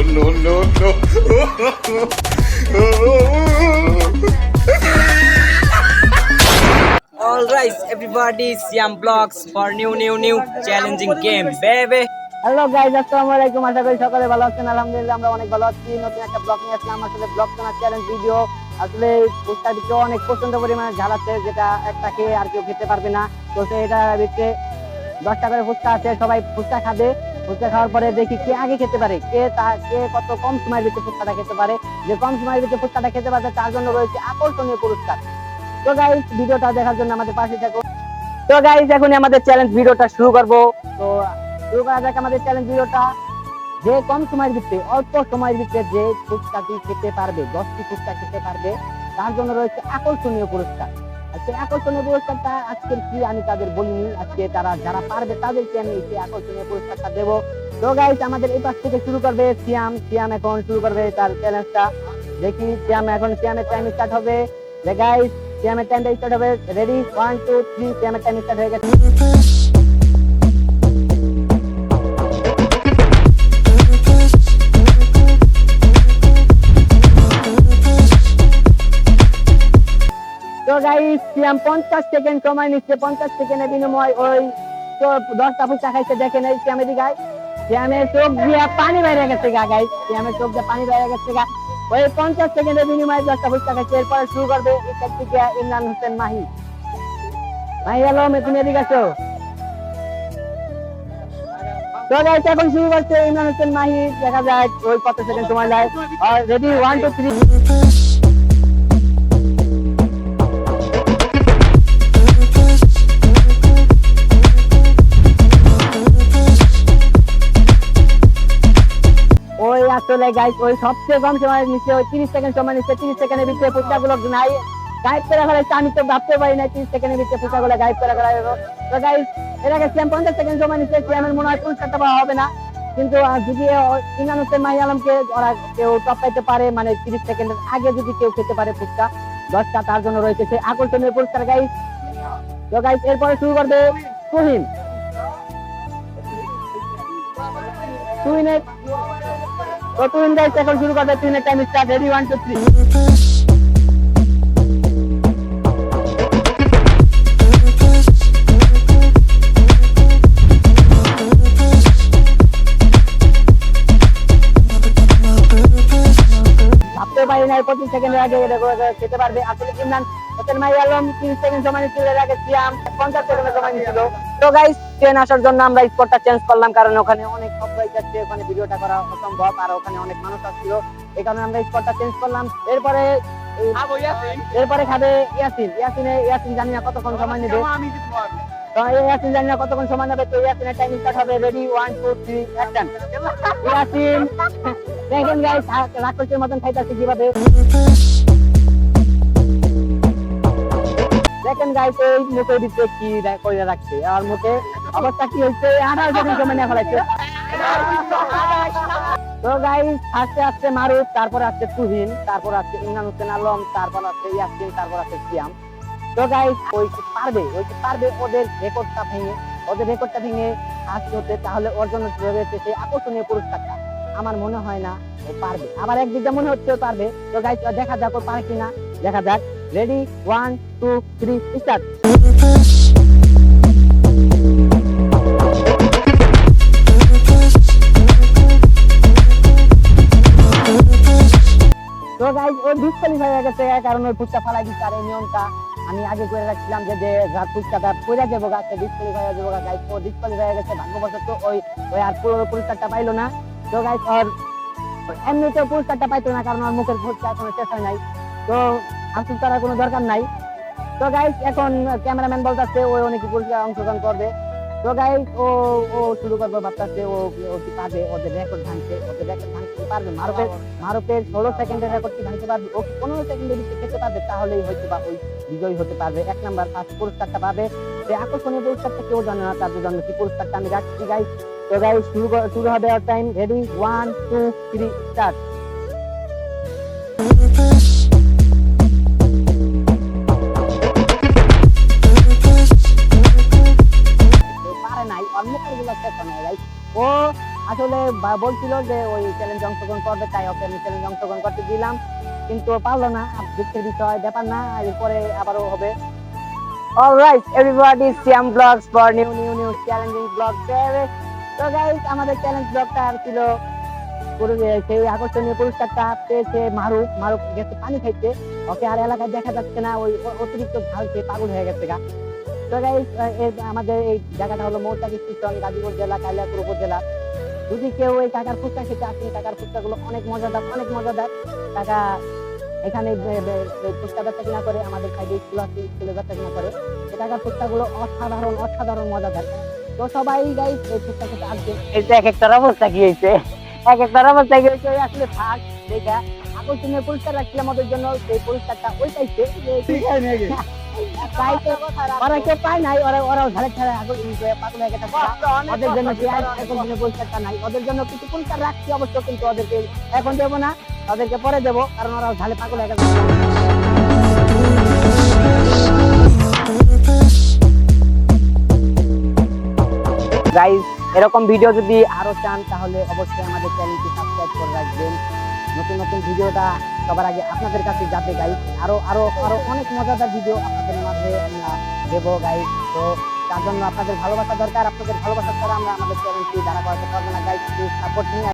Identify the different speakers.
Speaker 1: no, no, no.
Speaker 2: All right, everybody, Siam Vlogs for new challenging game, baby.
Speaker 3: Hello guys, আসসালামু আলাইকুম। আশা করি সকালে ভালো আছেন। আলহামদুলিল্লাহ আমরা অনেক ভালো আছি। নতুন একটা ব্লগ নিয়ে আসলাম। আসলে ব্লগ তোনার চ্যালেঞ্জ ভিডিও। আসলে ফুচকাটিকে অনেক প্রচন্ড পরিমাণে ঝাল আছে, যেটা একটা খেয়ে আর কেউ খেতে পারবে না। তো এটা ভিতরে 10টা করে ফুচকা আছে, সবাই ফুচকা খাবে। ফুচকা খাওয়ার পরে দেখি কে আগে খেতে পারে, কে কত কম সময়ের ভিতরে ফুচকাটা খেতে পারে। যে কম সময়ের ভিতরে ফুচকাটা খেতে পারবে তার জন্য রয়েছে আকর্ষণীয় পুরস্কার। তো গাইজ, ভিডিওটা দেখার জন্য আমাদের পাশে থাকো। তো গাইজ, এখনই আমাদের চ্যালেঞ্জ ভিডিওটা শুরু করবো। তো শুরু করা যাক আমাদের চ্যালেঞ্জ ভিডিওটা। যে কম সময়ের ভিতরে, অল্প সময়ের ভিতরে যে ফুচকাটি খেতে পারবে, 10টি ফুচকা খেতে পারবে, তার জন্য রয়েছে আকর্ষণীয় পুরস্কার। আজকে আকর্ষণীয় পুরস্কারটা আজকের কি আমি তাদের বলিনি, আজকে তারা যারা পারবে তাদেরকে আমি এই আকর্ষণীয় পুরস্কারটা দেবো। তো গাইজ, আমাদের এই পাশ থেকে শুরু করবে সিয়াম এখন শুরু করবে তার চ্যালেঞ্জটা। দেখি সিয়ামের টাইম স্টার্ট হবে। গাইজ, সিয়ামের টাইমটা স্টার্ট হবে। রেডি, 1 2 3, সিয়ামের টাইম স্টার্ট হয়ে গেছে। তো গাইস, সিয়াম 50 সেকেন্ড সময় নিচ্ছে। 50 সেকেন্ডের বিনিময় ওই 10টা ফুচকা খাইছে। দেখেন এই সিয়ামের দিকে, সিয়ামের চোখ দিয়ে পানি বাইরে গেছে গাইস, সিয়ামের চোখ দিয়ে পানি বাইরে গেছে ওই 50 সেকেন্ডের বিনিময়ে 10টা ফুচকা খাইছে। এরপর শুরু করবে ইত্যাদি থেকে ইমরান হোসেন মাহি। আলম, তুমি এদিকে আসো। তো গাইস, এখন শুরু করছে ইমরান হোসেন মাহি। দেখা যায় ওই কত সেকেন্ড সময় লাগে। রেডি, 1 2 3। ওই আসলে গাইস, ওই সবচেয়ে কম সময় নিচ্ছে, ওই 30 সেকেন্ড সময় নিচ্ছে। 30 সেকেন্ডের ভিতরে ফুচকাগুলো নাই গাইব করে ফেলাইছে। আমি তো ভাবতে পারি না 30 সেকেন্ডের ভিতরে ফুচকাগুলো গাইব করে ফেলাইবো। তো গাইস, এর আগে সিয়াম 50 সেকেন্ড সময় নিচ্ছে। সিয়ামের মনে হয় পুরস্কারটা পাওয়া হবে না, কিন্তু যদি ইমরান হোসেন মাহি আলমকে ওরা কেউ টপকাইতে পারে, মানে 30 সেকেন্ডের আগে যদি কেউ খেতে পারে ফুচকা 10টা, তার জন্য রয়েছে সেই আকর্ষণীয় পুরস্কার গাইস। তো গাইস, এরপরে শুরু করবে তুহিন। তুহিন গাইস এখন শুরু করবে। তুহিনের টাইম স্টার্ট। রেডি, 1 2 3। ভাবতে পারি না 25 সেকেন্ডের আগে খেতে পারবে। আসলে ইমরান হোসেন মাহি আলম 30 সেকেন্ড সময় নিচ্ছিল, এর আগে সিয়াম 50 সেকেন্ড সময় নিচ্ছিল। তো গাইস, ট্রেন আসার জন্য আমরা স্পটটা চেঞ্জ করলাম, কারণ ওখানে অনেক শব্দ হচ্ছে, ওখানে ভিডিওটা করা অসম্ভব, আর ওখানে অনেক মানুষ আসছিল। এই কারণে আমরা স্পটটা চেঞ্জ করলাম। এরপরে খাবে ইয়াসিন জানি না কতক্ষণ সময় নেবে। তো ইয়াসিন জানি না কতক্ষণ সময় নেবে। তো ইয়াসিনের টাইম স্টার্ট হবে। Ready, 1 2 3, action. ইয়াসিন দেখেন গাইস, রাক্ষসের মতন খাইতেছে কিভাবে। দেখেন গাইস, এই মুখের ভিতরে কি করে রাখছে, আর মুখে অবস্থা কি হচ্ছে। 18 সেকেন্ড সময় নিয়ে ফেলাইছে। তো গাইস, আস্তে আস্তে মারুফ, তারপর আসছে তুহিন, তারপর আসছে ইমরান হোসেন আলম, তারপর আসছে ইয়াসিন, তারপর আসছে সিয়াম। তো গাইস, ওই কি পারবে ওদের রেকর্ডটা ভেঙে আসতে হতে, তাহলে ওর জন্য রয়েছে সেই আকর্ষণীয় পুরস্কারটা। আমার মনে হয় না ও পারবে, আবার একদিকে মনে হচ্ছে ও পারবে। তো গাইস, দেখা যাক ও পারে কিনা, দেখা যাক। Ready, 1 2 3, start. তো গাইস, ও ডিসকোয়ালিফাই হয়ে গেছে, কারণ ওই ফুচকা ফালাই দিচ্ছে। আর এই নিয়মটা আমি আগে করে রাখছিলাম যে ফুচকাটা পড়ে যাবো গাছে, ডিসকোয়ালিফাই হয়ে যাবো গাইস। ও ডিসকোয়ালিফাই হয়ে গেছে ভাগ্যবশত। ওই আর পুরস্কারটা পাইলো না। তো গাইস, ওর এমনিতে পুরস্কারটা পাইতো না, কারণ ওর মুখের ফুচকা এখনো শেষ হয় নাই। তো আফসোস করার কোনো দরকার নাই। তো গাইস, এখন ক্যামেরাম্যান বলতেছে ও অনেক পুরস্কার অংশগ্রহণ করবে। তো গাইস, ও শুরু করবে, ভাবতেছে ও কি পারবে ওদের রেকর্ড ভাঙতে পারবে। মারুফের 16 সেকেন্ডের রেকর্ড কি ভাঙতে পারবে? ও 15 সেকেন্ডের ভিতরে খেতে পারবে, তাহলেই হয়তো বা ওই বিজয়ী হতে পারবে। 1 নাম্বার ফার্স্ট পুরস্কারটা পাবে। সেই আকর্ষণীয় পুরস্কারটা কেউ জানে না, তার জন্য কি পুরস্কারটা আমি রাখছি গাইস। তো গাইস, শুরু হবে আর টাইম। Ready, 1 2 3, start. পারে নাই, অন্য কারগুলো শেষ হয় নাই গাইস। ও আসলে বলছিল যে ওই চ্যালেঞ্জ অংশগ্রহণ করবে, তাই ওকে আমি চ্যালেঞ্জ অংশগ্রহণ করতে দিলাম, কিন্তু ও পারলো না। দুঃখের বিষয়, ব্যাপার না, এরপরে আবারও হবে। Alright everybody, Siam blogs for new challenging blog. তো গাইস, আমাদের চ্যালেঞ্জ ব্লগটা ছিল সেই আকর্ষণীয় পুরস্কারটা পেয়েছে মারুফ। মারুফ গেছে পানি খাইতে, ওকে আর এলাকায় দেখা যাচ্ছে না, ওই অতিরিক্ত ঝাল খেয়ে পাগল হয়ে গেছে গা। তো গাইস, আমাদের এই জায়গাটা হলো মৌচাক স্টেশন, গাজীপুর জেলা, কালিয়াপুর উপজেলা। যদি কেউ এই কাকার ফুচকা খেতে আসেন, কাকার ফুচকা গুলো অনেক মজাদার, অনেক মজাদার। কাকা এখানে ফুচকা ব্যবসা কিনা করে, আমাদের সাইডে স্কুল আছে, স্কুলে ব্যবসা কিনা করে। তো কাকার ফুচকা গুলো অসাধারণ অসাধারণ মজাদার। তো সবাই গাইস এই ফুচকা খেতে আসবে। এই যে এক একটার অবস্থা কি হয়েছে, এক একটার অবস্থা কি হয়েছে, আসলে ফাঁক দেখা আকর্ষণীয় পুরস্কার রাখছিলাম ওদের জন্য, সেই পুরস্কারটা ওই পাইছে। ওরা কেউ পায় নাই, ওরাও ঝাড়ে ঝাড়ে পাগল হয়ে গেছে। ওদের জন্য আকর্ষণীয় পুরস্কারটা নাই, ওদের জন্য কিছু পুরস্কার রাখছি অবশ্য, কিন্তু ওদেরকে এখন দেবো না, ওদেরকে পরে দেবো, কারণ ওরাও ঝালে পাগল হয়ে গেছে। গাইস, এরকম ভিডিও যদি আরো চান তাহলে অবশ্যই আমাদের চ্যানেলটি সাবস্ক্রাইব করে রাখবেন। নতুন নতুন ভিডিওটা সবার আগে আপনাদের কাছে যাবে গাইস। আরো আরো আরো অনেক মজাদার ভিডিও আপনাদের মাঝে আমরা দেবো গাইস। তো তার জন্য আপনাদের ভালোবাসা দরকার, আপনাদের ভালোবাসা ছাড়া আমরা আমাদের চ্যানেলটি দাঁড়া করাতে পারবো না গাইস। সাপোর্ট নিয়ে